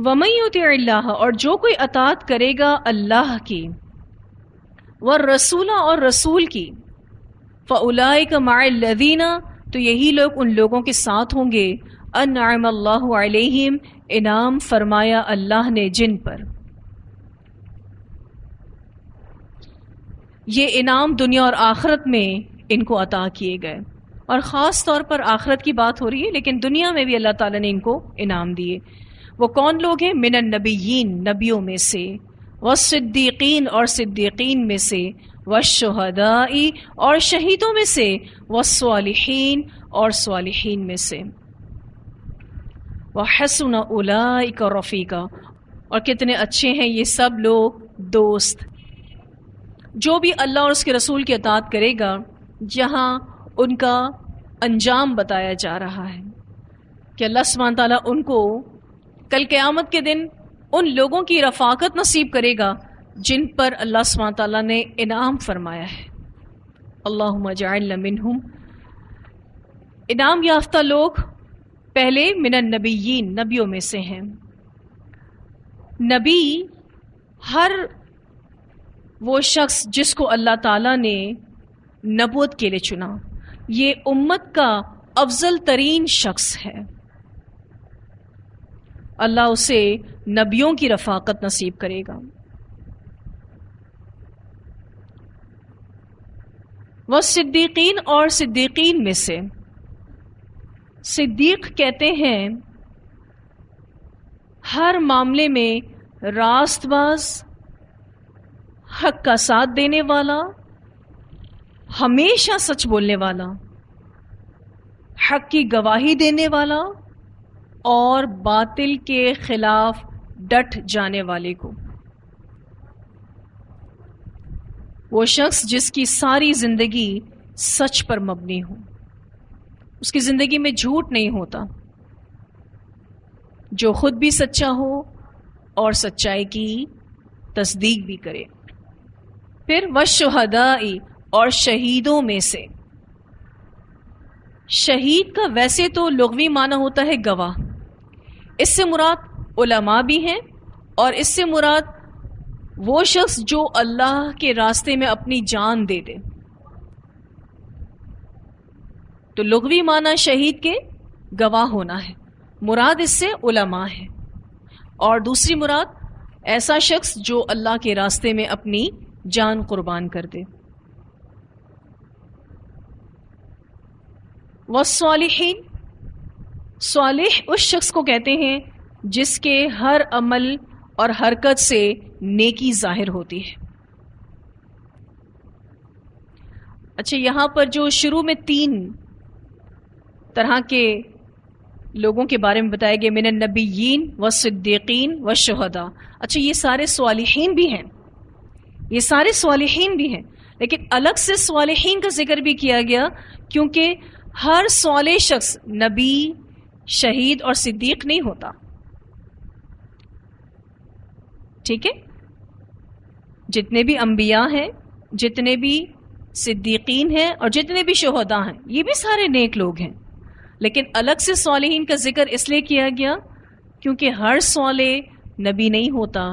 وَمَن يُطِعِ اللَّهَ، اور جو کوئی اطاعت کرے گا اللہ کی، والرسول، اور رسول کی، فَأُولَٰئِكَ مَعَ الَّذِينَ، تو یہی لوگ ان لوگوں کے ساتھ ہوں گے، انعم اللہ علیہم، انعام فرمایا اللہ نے جن پر. یہ انعام دنیا اور آخرت میں ان کو عطا کیے گئے، اور خاص طور پر آخرت کی بات ہو رہی ہے، لیکن دنیا میں بھی اللہ تعالیٰ نے ان کو انعام دیے. وہ کون لوگ ہیں؟ من النبیین، نبیوں میں سے، والصدیقین، اور صدیقین میں سے، والشہداء، اور شہیدوں میں سے، والصالحین، اور صالحین میں سے. وحسن اولئک رفیقا، اور کتنے اچھے ہیں یہ سب لوگ دوست. جو بھی اللہ اور اس کے رسول کی اطاعت کرے گا، جہاں ان کا انجام بتایا جا رہا ہے کہ اللہ سبحانہ تعالیٰ ان کو کل قیامت کے دن ان لوگوں کی رفاقت نصیب کرے گا جن پر اللہ سبحانہ تعالیٰ نے انعام فرمایا ہے. اللہم اجعلنا منہم. انعام یافتہ لوگ پہلے من النبیین، نبیوں میں سے ہیں. نبی ہر وہ شخص جس کو اللہ تعالیٰ نے نبوت کے لیے چنا، یہ امت کا افضل ترین شخص ہے. اللہ اسے نبیوں کی رفاقت نصیب کرے گا. والصدیقین، اور صدیقین میں سے. صدیق کہتے ہیں ہر معاملے میں راست باز، حق کا ساتھ دینے والا، ہمیشہ سچ بولنے والا، حق کی گواہی دینے والا، اور باطل کے خلاف ڈٹ جانے والے کو. وہ شخص جس کی ساری زندگی سچ پر مبنی ہو، اس کی زندگی میں جھوٹ نہیں ہوتا، جو خود بھی سچا ہو اور سچائی کی تصدیق بھی کرے. پھر والشہداء، اور شہیدوں میں سے. شہید کا ویسے تو لغوی معنی ہوتا ہے گواہ، اس سے مراد علماء بھی ہیں، اور اس سے مراد وہ شخص جو اللہ کے راستے میں اپنی جان دے دے. تو لغوی معنی شہید کے گواہ ہونا ہے، مراد اس سے علماء ہے، اور دوسری مراد ایسا شخص جو اللہ کے راستے میں اپنی جان قربان کر دے. والصالحین، صالح اس شخص کو کہتے ہیں جس کے ہر عمل اور حرکت سے نیکی ظاہر ہوتی ہے. اچھا، یہاں پر جو شروع میں 3 طرح کے لوگوں کے بارے میں بتایا گیا، من النبیین والصدیقین والشہداء. اچھا، یہ سارے صالحین بھی ہیں، یہ سارے صالحین بھی ہیں، لیکن الگ سے صالحین کا ذکر بھی کیا گیا کیونکہ ہر صالح شخص نبی، شہید اور صدیق نہیں ہوتا. ٹھیک ہے، جتنے بھی انبیاء ہیں، جتنے بھی صدیقین ہیں، اور جتنے بھی شہداء ہیں، یہ بھی سارے نیک لوگ ہیں. لیکن الگ سے صالحین کا ذکر اس لیے کیا گیا کیونکہ ہر صالح نبی نہیں ہوتا،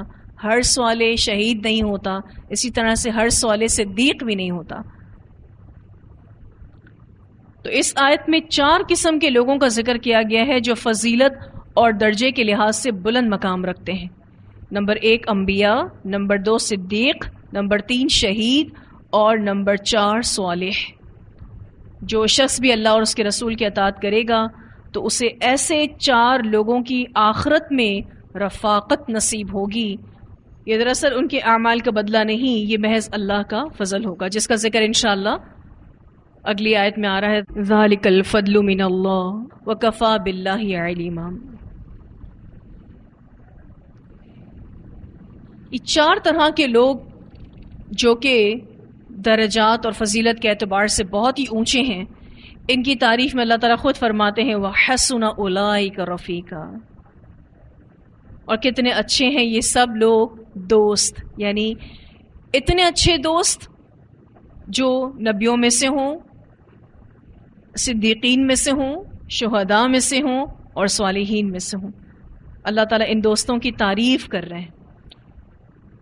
ہر صالح شہید نہیں ہوتا، اسی طرح سے ہر صالح صدیق بھی نہیں ہوتا. تو اس آیت میں 4 قسم کے لوگوں کا ذکر کیا گیا ہے جو فضیلت اور درجے کے لحاظ سے بلند مقام رکھتے ہیں. نمبر 1 انبیاء، نمبر 2 صدیق، نمبر 3 شہید، اور نمبر 4 صالح. جو شخص بھی اللہ اور اس کے رسول کی اطاعت کرے گا تو اسے ایسے 4 لوگوں کی آخرت میں رفاقت نصیب ہوگی. یہ دراصل ان کے اعمال کا بدلہ نہیں، یہ محض اللہ کا فضل ہوگا، جس کا ذکر انشاءاللہ اگلی آیت میں آ رہا ہے. ذالک الفضل من اللہ وکفی باللہ علیما. یہ 4 طرح کے لوگ جو کہ درجات اور فضیلت کے اعتبار سے بہت ہی اونچے ہیں، ان کی تعریف میں اللہ تعالیٰ خود فرماتے ہیں وَحَسُنَ أُولَٰئِكَ رَفِيقًا، اور کتنے اچھے ہیں یہ سب لوگ دوست. یعنی اتنے اچھے دوست جو نبیوں میں سے ہوں، صدیقین میں سے ہوں، شہداء میں سے ہوں، اور صالحین میں سے ہوں. اللہ تعالیٰ ان دوستوں کی تعریف کر رہے ہیں،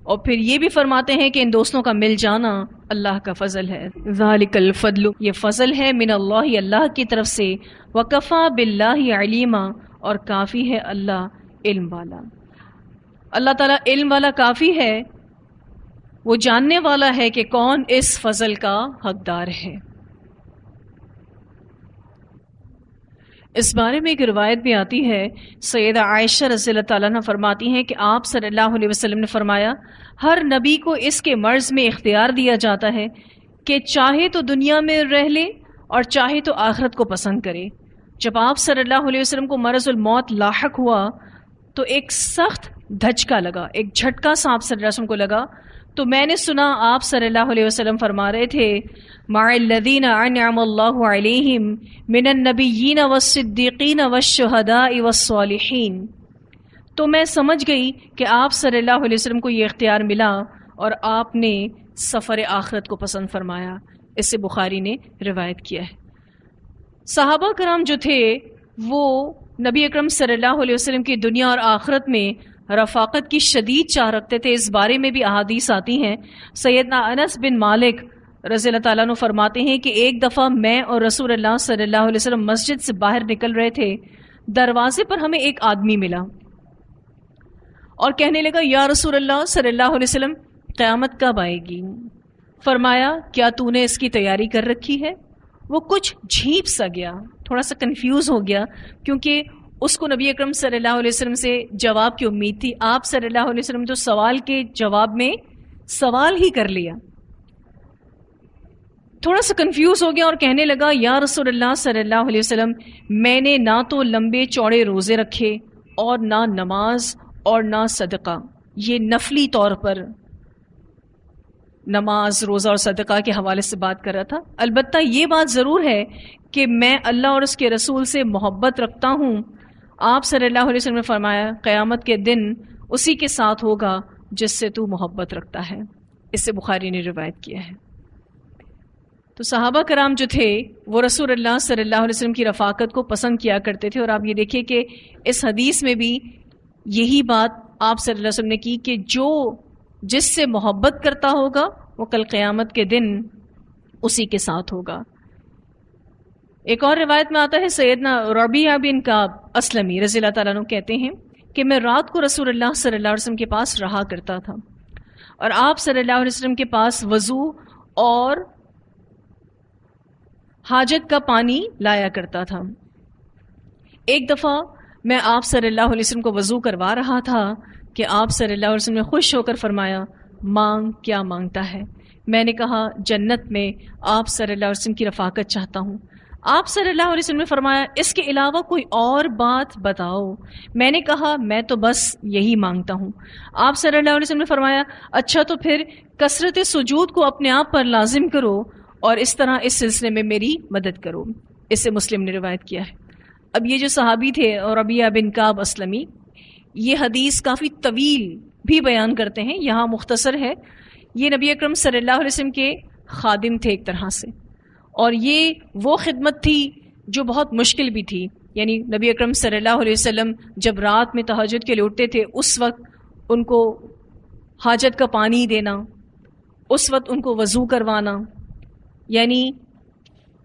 اور پھر یہ بھی فرماتے ہیں کہ ان دوستوں کا مل جانا اللہ کا فضل ہے. ذالک الفضل، یہ فضل ہے من اللہ، اللہ کی طرف سے. وکفا باللہ علیما، اور کافی ہے اللہ علم والا. اللہ تعالیٰ علم والا کافی ہے، وہ جاننے والا ہے کہ کون اس فضل کا حقدار ہے. اس بارے میں ایک روایت بھی آتی ہے، سیدہ عائشہ رضی اللہ تعالیٰ عنہ فرماتی ہیں کہ آپ صلی اللہ علیہ وسلم نے فرمایا، ہر نبی کو اس کے مرض میں اختیار دیا جاتا ہے کہ چاہے تو دنیا میں رہ لے اور چاہے تو آخرت کو پسند کرے. جب آپ صلی اللہ علیہ وسلم کو مرض الموت لاحق ہوا تو ایک سخت دھچکا لگا، ایک جھٹکا سا آپ صلی اللہ علیہ وسلم کو لگا. تو میں نے سنا آپ صلی اللہ علیہ وسلم فرما رہے تھے، مع الذین انعم اللہ علیہم من النبیین والصدیقین والشہداء والصالحین. تو میں سمجھ گئی کہ آپ صلی اللہ علیہ وسلم کو یہ اختیار ملا اور آپ نے سفر آخرت کو پسند فرمایا. اس سے بخاری نے روایت کیا ہے. صحابہ کرام جو تھے وہ نبی اکرم صلی اللہ علیہ وسلم کی دنیا اور آخرت میں رفاقت کی شدید چاہ رکھتے تھے. اس بارے میں بھی احادیث آتی ہیں. سیدنا انس بن مالک رضی اللہ تعالیٰ عنہ فرماتے ہیں کہ ایک دفعہ میں اور رسول اللہ صلی اللہ علیہ وسلم مسجد سے باہر نکل رہے تھے، دروازے پر ہمیں ایک آدمی ملا اور کہنے لگا، یا رسول اللہ صلی اللہ علیہ وسلم، قیامت کب آئے گی؟ فرمایا، کیا تو نے اس کی تیاری کر رکھی ہے؟ وہ کچھ جھیپ سا گیا، تھوڑا سا کنفیوز ہو گیا، کیونکہ اس کو نبی اکرم صلی اللہ علیہ وسلم سے جواب کی امید تھی. آپ صلی اللہ علیہ وسلم تو سوال کے جواب میں سوال ہی کر لیا. تھوڑا سا کنفیوز ہو گیا اور کہنے لگا، یا رسول اللہ صلی اللہ علیہ وسلم، میں نے نہ تو لمبے چوڑے روزے رکھے اور نہ نماز اور نہ صدقہ. یہ نفلی طور پر نماز، روزہ اور صدقہ کے حوالے سے بات کر رہا تھا. البتہ یہ بات ضرور ہے کہ میں اللہ اور اس کے رسول سے محبت رکھتا ہوں. آپ صلی اللہ علیہ وسلم نے فرمایا، قیامت کے دن اسی کے ساتھ ہوگا جس سے تو محبت رکھتا ہے. اس سے بخاری نے روایت کیا ہے. تو صحابہ کرام جو تھے وہ رسول اللہ صلی اللہ علیہ وسلم کی رفاقت کو پسند کیا کرتے تھے. اور آپ یہ دیکھیے کہ اس حدیث میں بھی یہی بات آپ صلی اللہ علیہ وسلم نے کی کہ جو جس سے محبت کرتا ہوگا وہ کل قیامت کے دن اسی کے ساتھ ہوگا. ایک اور روایت میں آتا ہے، سیدنا ربیعہ بن کعب اسلمی رضی اللہ تعالیٰ عنہ کہتے ہیں کہ میں رات کو رسول اللہ صلی اللہ علیہ وسلم کے پاس رہا کرتا تھا اور آپ صلی اللہ علیہ وسلم کے پاس وضو اور حاجت کا پانی لایا کرتا تھا. ایک دفعہ میں آپ صلی اللہ علیہ وسلم کو وضو کروا رہا تھا کہ آپ صلی اللہ علیہ وسلم نے خوش ہو کر فرمایا، مانگ، کیا مانگتا ہے؟ میں نے کہا، جنت میں آپ صلی اللہ علیہ وسلم کی رفاقت چاہتا ہوں. آپ صلی اللہ علیہ وسلم نے فرمایا، اس کے علاوہ کوئی اور بات بتاؤ. میں نے کہا، میں تو بس یہی مانگتا ہوں. آپ صلی اللہ علیہ وسلم نے فرمایا، اچھا تو پھر کثرت سجود کو اپنے آپ پر لازم کرو اور اس طرح اس سلسلے میں میری مدد کرو. اس سے مسلم نے روایت کیا ہے. اب یہ جو صحابی تھے اور ربیعہ بن کعب اسلمی، یہ حدیث کافی طویل بھی بیان کرتے ہیں، یہاں مختصر ہے. یہ نبی اکرم صلی اللہ علیہ وسلم کے خادم تھے ایک طرح سے، اور یہ وہ خدمت تھی جو بہت مشکل بھی تھی. یعنی نبی اکرم صلی اللہ علیہ وسلم جب رات میں تہجد کے لیے اٹھتے تھے، اس وقت ان کو حاجت کا پانی دینا، اس وقت ان کو وضو کروانا. یعنی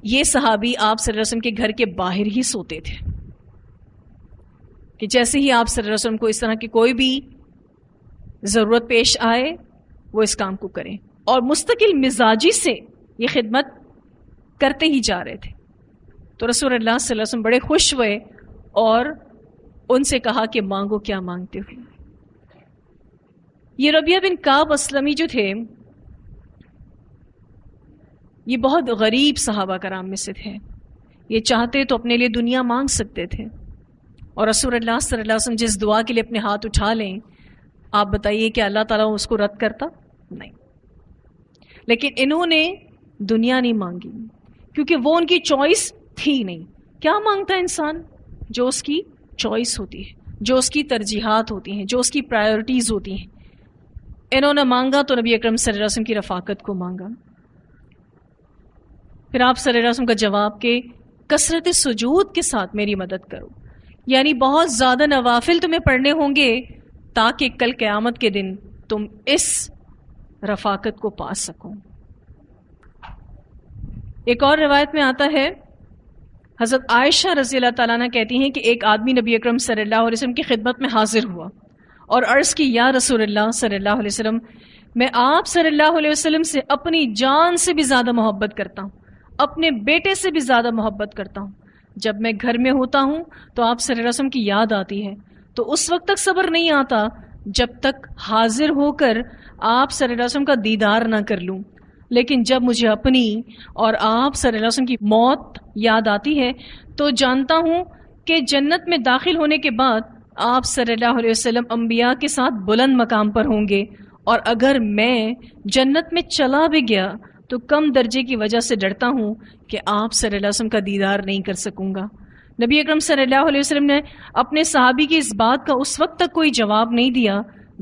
یہ صحابی آپ صلی اللہ علیہ وسلم کے گھر کے باہر ہی سوتے تھے کہ جیسے ہی آپ صلی اللہ علیہ وسلم کو اس طرح کی کوئی بھی ضرورت پیش آئے وہ اس کام کو کریں. اور مستقل مزاجی سے یہ خدمت کرتے ہی جا رہے تھے. تو رسول اللہ صلی اللہ علیہ وسلم بڑے خوش ہوئے اور ان سے کہا کہ مانگو، کیا مانگتے ہو؟ یہ ربیعہ بن کعب اسلمی جو تھے یہ بہت غریب صحابہ کرام میں سے تھے. یہ چاہتے تو اپنے لیے دنیا مانگ سکتے تھے، اور رسول اللہ صلی اللہ علیہ وسلم جس دعا کے لیے اپنے ہاتھ اٹھا لیں، آپ بتائیے کہ اللہ تعالیٰ اس کو رد کرتا؟ نہیں. لیکن انہوں نے دنیا نہیں مانگی کیونکہ وہ ان کی چوائس تھی نہیں. کیا مانگتا ہے انسان؟ جو اس کی چوائس ہوتی ہے، جو اس کی ترجیحات ہوتی ہیں، جو اس کی پرائیورٹیز ہوتی ہیں. انہوں نے مانگا تو نبی اکرم صلی اللہ علیہ وسلم کی رفاقت کو مانگا. پھر آپ صلی اللہ علیہ وسلم کا جواب کہ کثرت سجود کے ساتھ میری مدد کرو. یعنی بہت زیادہ نوافل تمہیں پڑھنے ہوں گے تاکہ کل قیامت کے دن تم اس رفاقت کو پا سکو۔ ایک اور روایت میں آتا ہے، حضرت عائشہ رضی اللہ تعالیٰ عنہ کہتی ہیں کہ ایک آدمی نبی اکرم صلی اللہ علیہ وسلم کی خدمت میں حاضر ہوا اور عرض کی، یا رسول اللہ صلی اللہ علیہ وسلم، میں آپ صلی اللہ علیہ وسلم سے اپنی جان سے بھی زیادہ محبت کرتا ہوں، اپنے بیٹے سے بھی زیادہ محبت کرتا ہوں۔ جب میں گھر میں ہوتا ہوں تو آپ صلی اللہ علیہ وسلم کی یاد آتی ہے، تو اس وقت تک صبر نہیں آتا جب تک حاضر ہو کر آپ صلی اللہ علیہ وسلم کا دیدار نہ کر لوں، لیکن جب مجھے اپنی اور آپ صلی اللہ علیہ وسلم کی موت یاد آتی ہے تو جانتا ہوں کہ جنت میں داخل ہونے کے بعد آپ صلی اللہ علیہ وسلم انبیاء کے ساتھ بلند مقام پر ہوں گے، اور اگر میں جنت میں چلا بھی گیا تو کم درجے کی وجہ سے ڈرتا ہوں کہ آپ صلی اللہ علیہ وسلم کا دیدار نہیں کر سکوں گا۔ نبی اکرم صلی اللہ علیہ وسلم نے اپنے صحابی کی اس بات کا اس وقت تک کوئی جواب نہیں دیا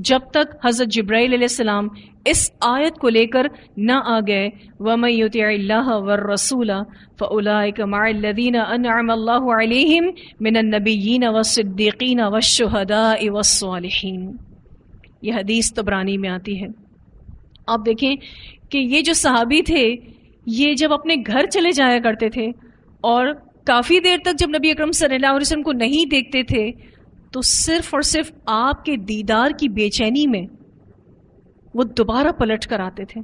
جب تک حضرت جبرائیل علیہ السلام اس آیت کو لے کر نہ آ گئے، وَمَن يُطِعِ اللَّهَ وَالرَّسُولَ فَأُولَٰئِكَ مَعَ الَّذِينَ أَنْعَمَ اللَّهُ عَلَيْهِمْ مِنَ النَّبِيِّينَ وَالصِّدِّيقِينَ وَالشُّهَدَاءِ وَالصَّالِحِينَ۔ یہ حدیث طبرانی میں آتی ہے۔ آپ دیکھیں کہ یہ جو صحابی تھے یہ جب اپنے گھر چلے جایا کرتے تھے اور کافی دیر تک جب نبی اکرم صلی اللہ علیہ وسلم کو نہیں دیکھتے تھے تو صرف اور صرف آپ کے دیدار کی بے چینی میں وہ دوبارہ پلٹ کر آتے تھے،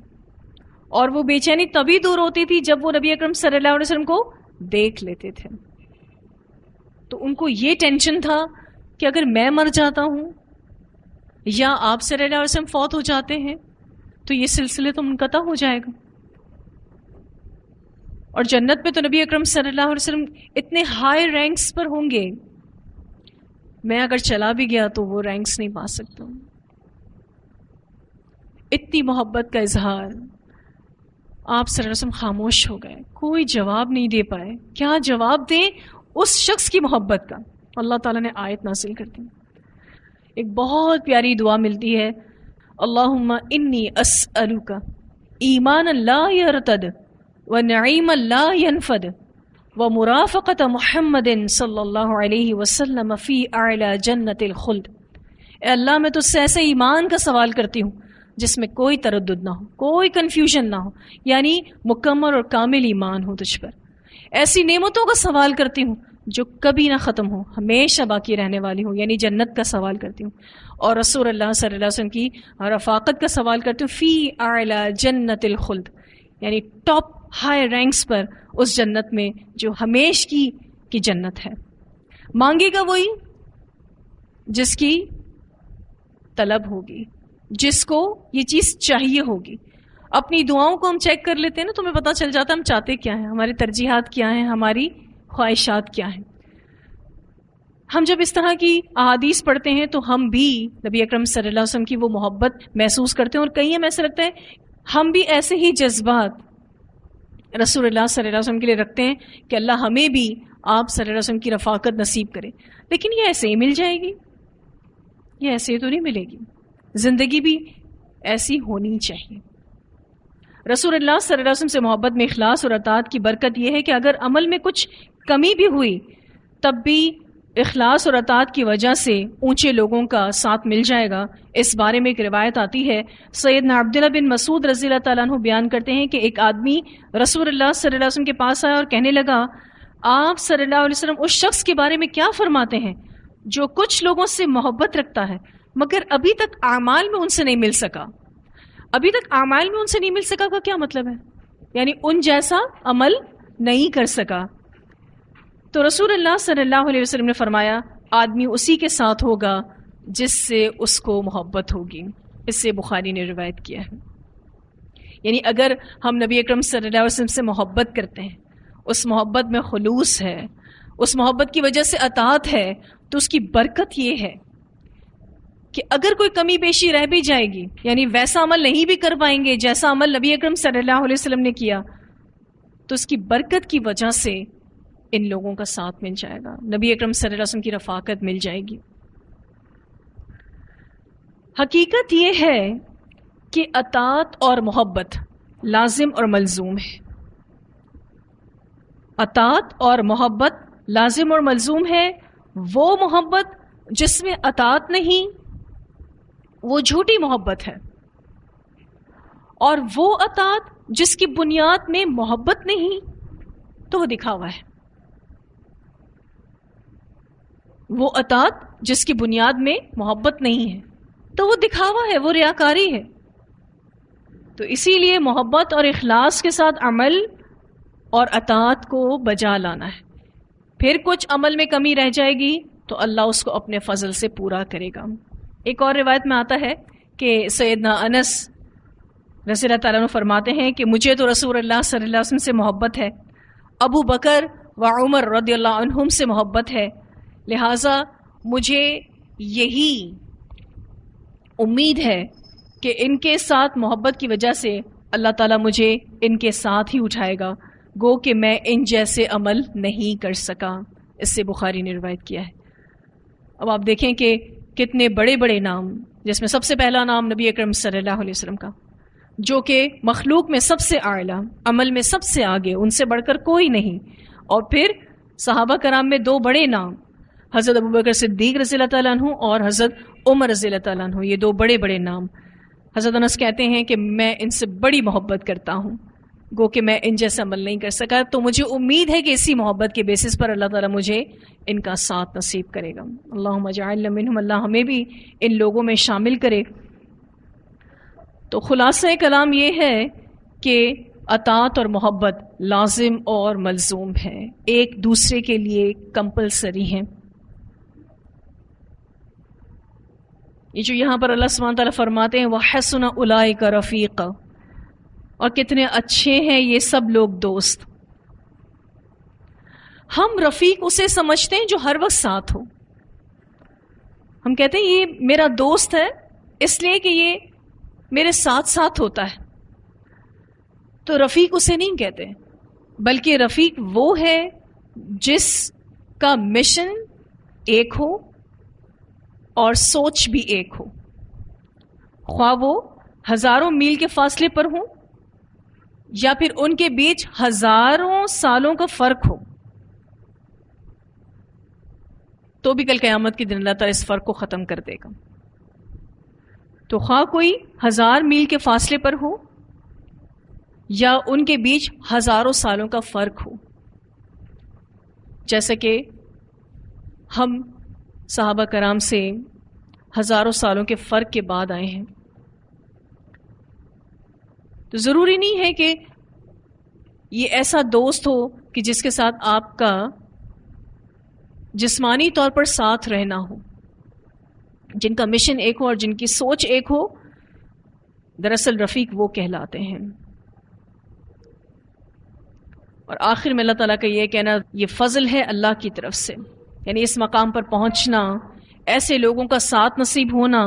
اور وہ بے چینی تبھی دور ہوتی تھی جب وہ نبی اکرم صلی اللہ علیہ وسلم کو دیکھ لیتے تھے۔ تو ان کو یہ ٹینشن تھا کہ اگر میں مر جاتا ہوں یا آپ صلی اللہ علیہ وسلم فوت ہو جاتے ہیں تو یہ سلسلے تو منقطع ہو جائے گا، اور جنت میں تو نبی اکرم صلی اللہ علیہ وسلم اتنے ہائی رینکس پر ہوں گے، میں اگر چلا بھی گیا تو وہ رینکس نہیں پا سکتا۔ اتنی محبت کا اظہار، آپ صلی اللہ علیہ وسلم خاموش ہو گئے، کوئی جواب نہیں دے پائے۔ کیا جواب دیں اس شخص کی محبت کا؟ اللہ تعالیٰ نے آیت نازل کر دی، ایک بہت پیاری دعا ملتی ہے، اللہم انی اسألک ایمانا لا یرتد ونعیما لا ینفد ومرافقت محمد صلی اللہ علیہ وسلم فی اعلی جنت الخلد۔ اے اللہ، میں تجھ سے ایسے ایمان کا سوال کرتی ہوں جس میں کوئی تردد نہ ہو، کوئی کنفیوژن نہ ہو، یعنی مکمل اور کامل ایمان ہو تجھ پر۔ ایسی نعمتوں کا سوال کرتی ہوں جو کبھی نہ ختم ہو، ہمیشہ باقی رہنے والی ہوں، یعنی جنت کا سوال کرتی ہوں، اور رسول اللہ صلی اللہ علیہ وسلم کی رفاقت کا سوال کرتی ہوں، فی اعلی جنت الخلد، یعنی ٹاپ ہائی رینکس پر اس جنت میں جو ہمیش کی جنت ہے۔ مانگے گا وہی جس کی طلب ہوگی، جس کو یہ چیز چاہیے ہوگی۔ اپنی دعاؤں کو ہم چیک کر لیتے ہیں نا، تو ہمیں پتہ چل جاتا ہے ہم چاہتے کیا ہیں، ہماری ترجیحات کیا ہیں، ہماری خواہشات کیا ہیں۔ ہم جب اس طرح کی احادیث پڑھتے ہیں تو ہم بھی نبی اکرم صلی اللہ علیہ وسلم کی وہ محبت محسوس کرتے ہیں، اور کہیں ہمیں ایسا لگتا ہے ہم بھی ایسے ہی جذبات رسول اللہ صلی اللہ علیہ وسلم کے لیے رکھتے ہیں کہ اللہ ہمیں بھی آپ صلی اللہ علیہ وسلم کی رفاقت نصیب کرے۔ لیکن یہ ایسے ہی مل جائے گی؟ یہ ایسے ہی تو نہیں ملے گی، زندگی بھی ایسی ہونی چاہیے۔ رسول اللہ صلی اللہ علیہ وسلم سے محبت میں اخلاص اور اطاعت کی برکت یہ ہے کہ اگر عمل میں کچھ کمی بھی ہوئی تب بھی اخلاص اور اطاعت کی وجہ سے اونچے لوگوں کا ساتھ مل جائے گا۔ اس بارے میں ایک روایت آتی ہے، سیدنا عبداللہ بن مسعود رضی اللہ تعالیٰ عنہ بیان کرتے ہیں کہ ایک آدمی رسول اللہ صلی اللہ علیہ وسلم کے پاس آیا اور کہنے لگا، آپ صلی اللہ علیہ وسلم اس شخص کے بارے میں کیا فرماتے ہیں جو کچھ لوگوں سے محبت رکھتا ہے مگر ابھی تک اعمال میں ان سے نہیں مل سکا؟ ابھی تک اعمال میں ان سے نہیں مل سکا کا کیا مطلب ہے؟ یعنی ان جیسا عمل نہیں کر سکا۔ تو رسول اللہ صلی اللہ علیہ وسلم نے فرمایا، آدمی اسی کے ساتھ ہوگا جس سے اس کو محبت ہوگی۔ اس سے بخاری نے روایت کیا ہے۔ یعنی اگر ہم نبی اکرم صلی اللہ علیہ وسلم سے محبت کرتے ہیں، اس محبت میں خلوص ہے، اس محبت کی وجہ سے اطاعت ہے، تو اس کی برکت یہ ہے کہ اگر کوئی کمی بیشی رہ بھی جائے گی، یعنی ویسا عمل نہیں بھی کر پائیں گے جیسا عمل نبی اکرم صلی اللہ علیہ وسلم نے کیا، تو اس کی برکت کی وجہ سے ان لوگوں کا ساتھ مل جائے گا، نبی اکرم صلی اللہ علیہ وسلم کی رفاقت مل جائے گی۔ حقیقت یہ ہے کہ اطاعت اور محبت لازم اور ملزوم ہے۔ اطاعت اور محبت لازم اور ملزوم ہے، وہ محبت جس میں اطاعت نہیں وہ جھوٹی محبت ہے، اور وہ اطاعت جس کی بنیاد میں محبت نہیں تو وہ دکھاوا ہے۔ وہ اطاعت جس کی بنیاد میں محبت نہیں ہے تو وہ دکھاوا ہے، وہ ریاکاری ہے۔ تو اسی لیے محبت اور اخلاص کے ساتھ عمل اور اطاعت کو بجا لانا ہے۔ پھر کچھ عمل میں کمی رہ جائے گی تو اللہ اس کو اپنے فضل سے پورا کرے گا۔ ایک اور روایت میں آتا ہے کہ سیدنا انس رضی اللہ تعالیٰ عنہ فرماتے ہیں کہ مجھے تو رسول اللہ صلی اللہ علیہ وسلم سے محبت ہے، ابو بکر و عمر رضی اللہ عنہم سے محبت ہے، لہٰذا مجھے یہی امید ہے کہ ان کے ساتھ محبت کی وجہ سے اللہ تعالیٰ مجھے ان کے ساتھ ہی اٹھائے گا، گو کہ میں ان جیسے عمل نہیں کر سکا۔ اس سے بخاری نے روایت کیا ہے۔ اب آپ دیکھیں کہ کتنے بڑے بڑے نام، جس میں سب سے پہلا نام نبی اکرم صلی اللہ علیہ وسلم کا، جو کہ مخلوق میں سب سے اعلیٰ، عمل میں سب سے آگے، ان سے بڑھ کر کوئی نہیں۔ اور پھر صحابہ کرام میں دو بڑے نام، حضرت ابوبکر صدیق رضی اللہ تعالیٰ عنہ اور حضرت عمر رضی اللہ تعالیٰ عنہ، یہ دو بڑے بڑے نام۔ حضرت انس کہتے ہیں کہ میں ان سے بڑی محبت کرتا ہوں، گو کہ میں ان جیسا عمل نہیں کر سکا، تو مجھے امید ہے کہ اسی محبت کے بیسس پر اللہ تعالیٰ مجھے ان کا ساتھ نصیب کرے گا۔ اللہم اجعلنا منہم، اللہ ہمیں بھی ان لوگوں میں شامل کرے۔ تو خلاصہ کلام یہ ہے کہ اطاعت اور محبت لازم اور ملزوم ہے، ایک دوسرے کے لیے کمپلسری ہیں۔ یہ جو یہاں پر اللہ سبحانہ تعالیٰ فرماتے ہیں وَحَسُنَ أُولَئِكَ رَفِيقًا، اور کتنے اچھے ہیں یہ سب لوگ دوست۔ ہم رفیق اسے سمجھتے ہیں جو ہر وقت ساتھ ہو۔ ہم کہتے ہیں یہ میرا دوست ہے اس لیے کہ یہ میرے ساتھ ساتھ ہوتا ہے، تو رفیق اسے نہیں کہتے، بلکہ رفیق وہ ہے جس کا مشن ایک ہو اور سوچ بھی ایک ہو، خواہ وہ ہزاروں میل کے فاصلے پر ہوں یا پھر ان کے بیچ ہزاروں سالوں کا فرق ہو، تو بھی کل قیامت کے دن اللہ تعالیٰ اس فرق کو ختم کر دے گا۔ تو خواہ کوئی 1000 میل کے فاصلے پر ہو یا ان کے بیچ ہزاروں سالوں کا فرق ہو، جیسے کہ ہم صحابہ کرام سے ہزاروں سالوں کے فرق کے بعد آئے ہیں، تو ضروری نہیں ہے کہ یہ ایسا دوست ہو کہ جس کے ساتھ آپ کا جسمانی طور پر ساتھ رہنا ہو، جن کا مشن ایک ہو اور جن کی سوچ ایک ہو، دراصل رفیق وہ کہلاتے ہیں۔ اور آخر میں اللہ تعالیٰ کا یہ کہنا، یہ فضل ہے اللہ کی طرف سے، یعنی اس مقام پر پہنچنا، ایسے لوگوں کا ساتھ نصیب ہونا،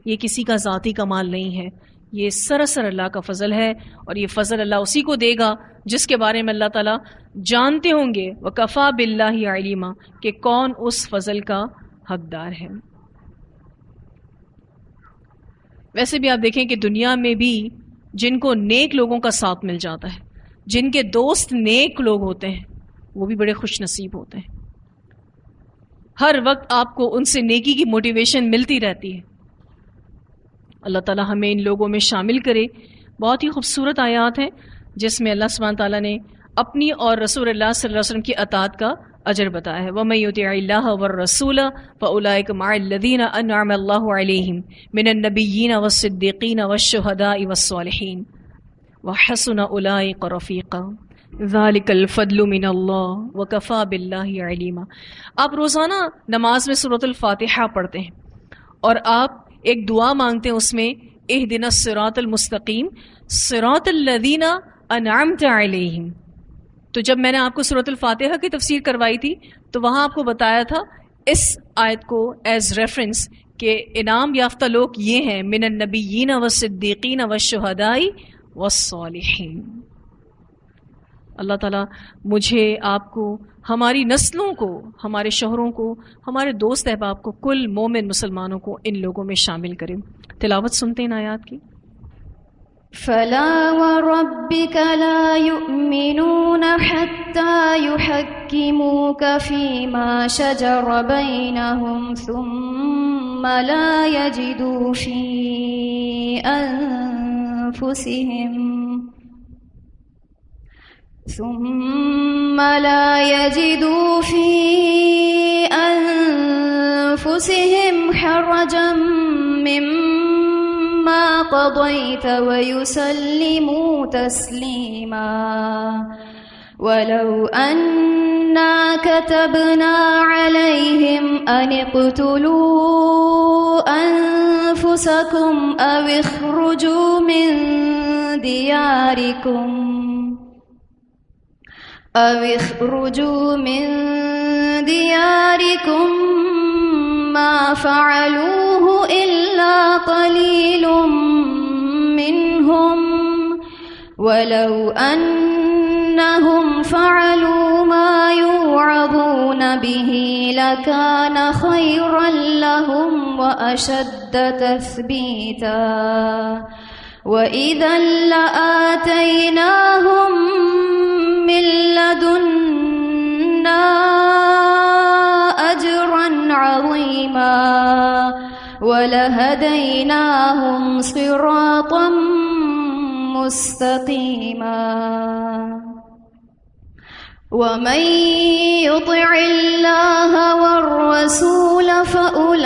یہ کسی کا ذاتی کمال نہیں ہے، یہ سراسر اللہ کا فضل ہے، اور یہ فضل اللہ اسی کو دے گا جس کے بارے میں اللہ تعالیٰ جانتے ہوں گے وَكَفَى بِاللَّهِ عَلِيمًا، کہ کون اس فضل کا حقدار ہے۔ ویسے بھی آپ دیکھیں کہ دنیا میں بھی جن کو نیک لوگوں کا ساتھ مل جاتا ہے، جن کے دوست نیک لوگ ہوتے ہیں، وہ بھی بڑے خوش نصیب ہوتے ہیں۔ ہر وقت آپ کو ان سے نیکی کی موٹیویشن ملتی رہتی ہے۔ اللہ تعالیٰ ہمیں ان لوگوں میں شامل کرے۔ بہت ہی خوبصورت آیات ہیں جس میں اللہ سبحانہ تعالیٰ نے اپنی اور رسول اللہ صلی اللہ علیہ وسلم کی اطاعت کا اجر بتایا ہے۔ وَمَن يُطِعِ اللَّهَ وَالرَّسُولَ فَأُولَٰئِكَ مَعَ الَّذِينَ أَنْعَمَ اللَّهُ عَلَيْهِمْ مِنَ النَّبِيِّينَ وَالصِّدِّيقِينَ وَالشُّهَدَاءِ وَالصَّالِحِينَ وَحَسُنَ أُولَٰئِكَ رَفِيقًا ذَلِكَ الْفَضْلُ مِنَ اللَّهِ وَكَفَىٰ بِاللَّهِ عَلِيمًا۔ آپ روزانہ نماز میں سورۃ الفاتحہ پڑھتے ہیں اور آپ ایک دعا مانگتے ہیں، اس میں اهدنا الصراط المستقیم صراط الذین انعمت علیہم۔ تو جب میں نے آپ کو سورۃ الفاتحہ کی تفسیر کروائی تھی تو وہاں آپ کو بتایا تھا اس آیت کو ایز ریفرنس کہ انعام یافتہ لوگ یہ ہیں، من النبیین والصدیقین والشہداء والصالحین۔ اللہ تعالیٰ مجھے، آپ کو، ہماری نسلوں کو، ہمارے شوہروں کو، ہمارے دوست احباب کو، کل مومن مسلمانوں کو ان لوگوں میں شامل کرے۔ تلاوت سنتے ہیں آیات کی۔ فلا وربك لا يؤمنون حتى يحكموك فيما شجر بينهم ثم لا يجدوا في أنفسهم حرجا مما قضيت ويسلموا تسليما ولو أنا كتبنا عليهم أن اقتلوا أنفسكم أو اخرجوا من دياركم ما فعلوه إلا قليل منهم ولو أنهم فعلوا ما يوعظون به لكان خيرا لهم وأشد تثبيتا وإذا لآتيناهم من لدنا أجرا عظيما ولهديناهم صراطا مستقيما ومن يطع الله والرسول فأولئك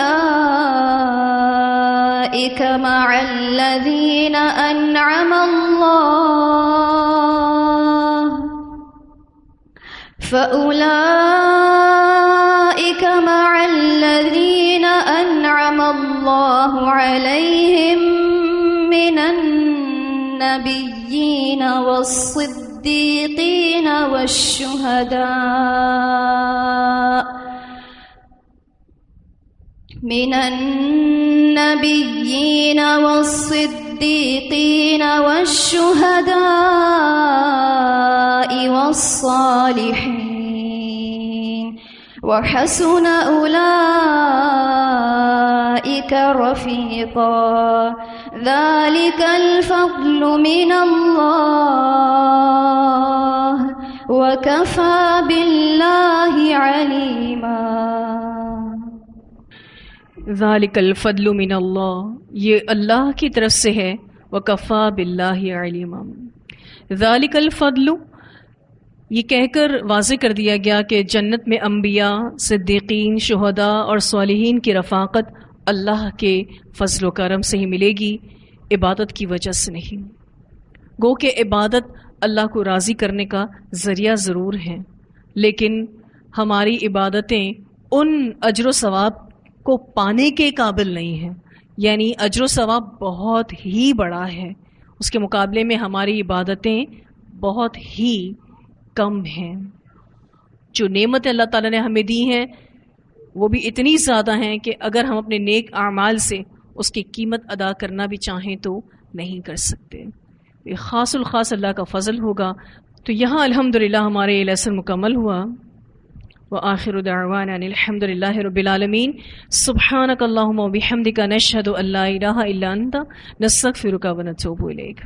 مع الذين أنعم الله عليهم من النبيين والصديقين والشهداء والصالحين وحسن أولئك رفيقا ذلك الفضل من الله وكفى بالله عليما. ذالک الفضل من اللہ، یہ اللہ کی طرف سے ہے، وکفا باللہ علیما. ذالک الفضل، یہ کہہ کر واضح کر دیا گیا کہ جنت میں انبیاء، صدیقین، شہداء اور صالحین کی رفاقت اللہ کے فضل و کرم سے ہی ملے گی، عبادت کی وجہ سے نہیں. گو کہ عبادت اللہ کو راضی کرنے کا ذریعہ ضرور ہے، لیکن ہماری عبادتیں ان اجر و ثواب کو پانے کے قابل نہیں ہیں. یعنی اجر و ثواب بہت ہی بڑا ہے، اس کے مقابلے میں ہماری عبادتیں بہت ہی کم ہیں. جو نعمتیں اللہ تعالیٰ نے ہمیں دی ہیں وہ بھی اتنی زیادہ ہیں کہ اگر ہم اپنے نیک اعمال سے اس کی قیمت ادا کرنا بھی چاہیں تو نہیں کر سکتے. یہ خاص الخاص اللہ کا فضل ہوگا. تو یہاں الحمدللہ ہمارے یہ لیسن مکمل ہوا. وآخر دعوانا الحمد للہ رب العالمین. سبحانک اللہم و بحمدک نشہد ان لا الہ الا انت نستغفرک و نتوب الیک.